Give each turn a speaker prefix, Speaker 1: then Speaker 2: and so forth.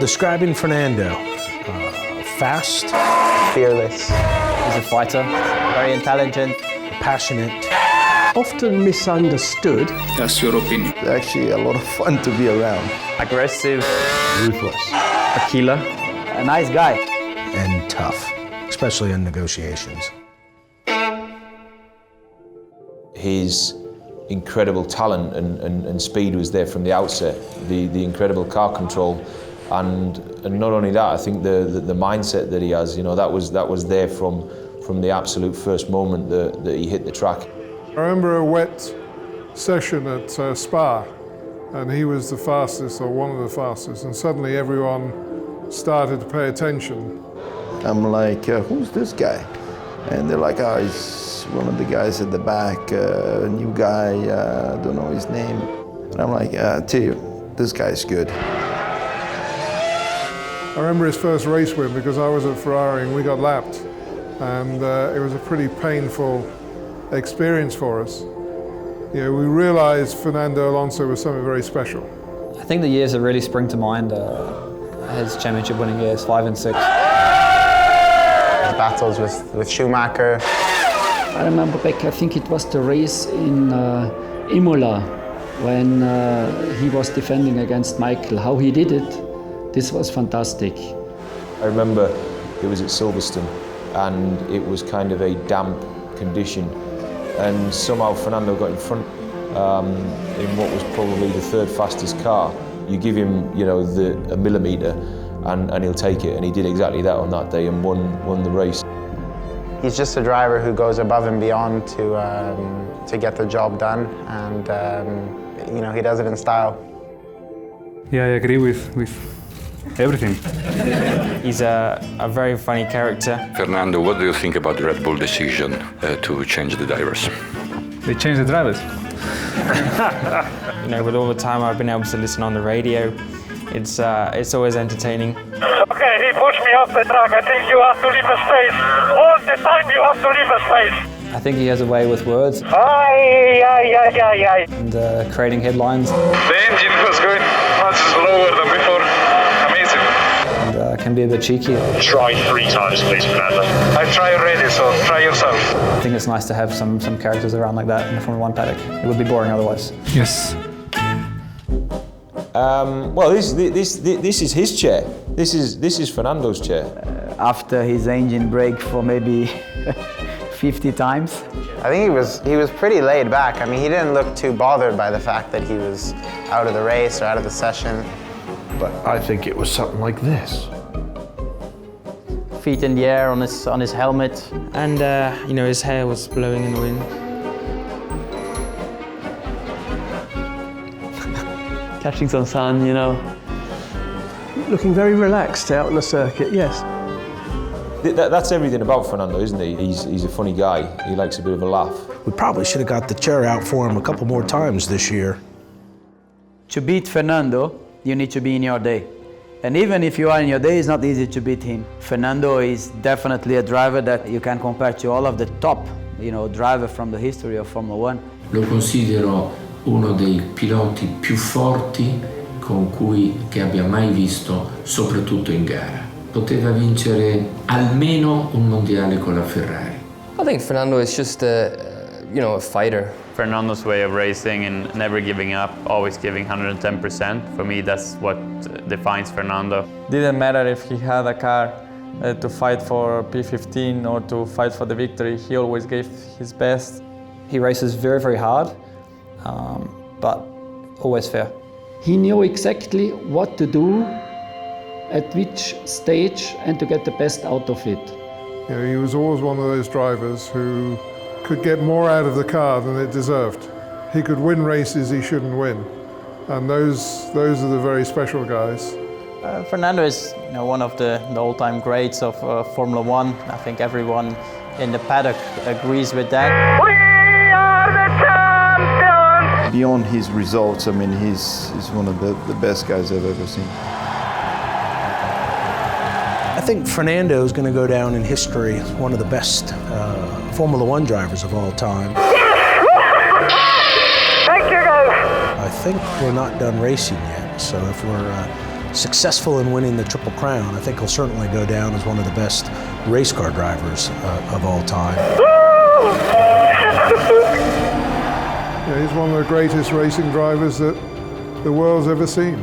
Speaker 1: Describing Fernando, fast,
Speaker 2: fearless. He's a fighter, very intelligent,
Speaker 1: passionate,
Speaker 3: often misunderstood.
Speaker 4: That's your opinion.
Speaker 5: Actually a lot of fun to be around.
Speaker 2: aggressive,
Speaker 1: ruthless,
Speaker 2: a killer, a nice guy.
Speaker 1: and tough, especially in negotiations.
Speaker 6: His incredible talent and speed was there from the outset. The incredible car control, and not only that, I think the mindset that he has, that was there from the absolute first moment that he hit the track.
Speaker 7: I remember a wet session at Spa, and he was the fastest, or one of the fastest, and suddenly everyone started to pay attention.
Speaker 5: I'm like, who's this guy? And they're like, oh, he's one of the guys at the back, a new guy, don't know his name. And I'm like, I tell you, this guy's good.
Speaker 7: I remember his first race win because I was at Ferrari and we got lapped. And it was a pretty painful experience for us. We realized Fernando Alonso was something very special.
Speaker 2: I think the years that really spring to mind his championship winning years, 5 and 6.
Speaker 8: His battles with Schumacher.
Speaker 3: I remember back, I think it was the race in Imola, when he was defending against Michael. How he did it, this was fantastic.
Speaker 6: I remember it was at Silverstone, and it was kind of a damp condition, and somehow Fernando got in front in what was probably the third fastest car. You give him, a millimetre, and he'll take it, and he did exactly that on that day and won the race.
Speaker 8: He's just a driver who goes above and beyond to get the job done, and he does it in style.
Speaker 9: Yeah, I agree with everything.
Speaker 10: He's a very funny character.
Speaker 4: Fernando, what do you think about the Red Bull decision to change the drivers?
Speaker 9: They changed the drivers.
Speaker 10: With all the time I've been able to listen on the radio, it's always entertaining.
Speaker 11: Okay, he pushed me off the track. I think you have to leave a space. All the time you have to leave a space.
Speaker 2: I think he has a way with words.
Speaker 11: Aye.
Speaker 2: And creating headlines.
Speaker 11: The engine was going much slower than before. Amazing.
Speaker 2: And can be a bit cheeky.
Speaker 11: Try 3 times, please, Fernando. I tried already, so try yourself.
Speaker 2: I think it's nice to have some characters around like that in the Formula 1 paddock. It would be boring otherwise.
Speaker 9: Yes.
Speaker 6: Well, this is his chair. This is Fernando's chair.
Speaker 2: After his engine brake for maybe 50 times.
Speaker 8: I think he was pretty laid back. I mean, he didn't look too bothered by the fact that he was out of the race or out of the session.
Speaker 5: But I think it was something like this.
Speaker 2: Feet in the air on his helmet.
Speaker 10: And, his hair was blowing in the wind.
Speaker 2: Catching some sun,
Speaker 3: Looking very relaxed out on the circuit, yes.
Speaker 6: That's everything about Fernando, isn't he? He's a funny guy. He likes a bit of a laugh.
Speaker 1: We probably should have got the chair out for him a couple more times this year.
Speaker 2: To beat Fernando, you need to be in your day. And even if you are in your day, it's not easy to beat him. Fernando is definitely a driver that you can compare to all of the top, driver from the history of Formula 1.
Speaker 12: Lo considero uno dei piloti più forti che abbia mai visto, soprattutto in gara. Poteva vincere almeno un mondiale con la Ferrari.
Speaker 13: I think Fernando is just a fighter.
Speaker 14: Fernando's way of racing and never giving up, always giving 110%. For me, that's what defines Fernando.
Speaker 10: Didn't matter if he had a car to fight for P15 or to fight for the victory, he always gave his best. He races very, very hard, but always fair.
Speaker 3: He knew exactly what to do, at which stage, and to get the best out of it.
Speaker 7: He was always one of those drivers who could get more out of the car than it deserved. He could win races he shouldn't win, and those are the very special guys.
Speaker 2: Fernando is one of the all-time greats of Formula 1. I think everyone in the paddock agrees with that.
Speaker 11: We are the champions!
Speaker 5: Beyond his results, I mean, he's one of the best guys I've ever seen.
Speaker 1: I think Fernando is going to go down in history as one of the best Formula 1 drivers of all time.
Speaker 11: Thank you, guys.
Speaker 1: I think we're not done racing yet, so if we're successful in winning the Triple Crown, I think he'll certainly go down as one of the best race car drivers of all time.
Speaker 7: Yeah, he's one of the greatest racing drivers that the world's ever seen.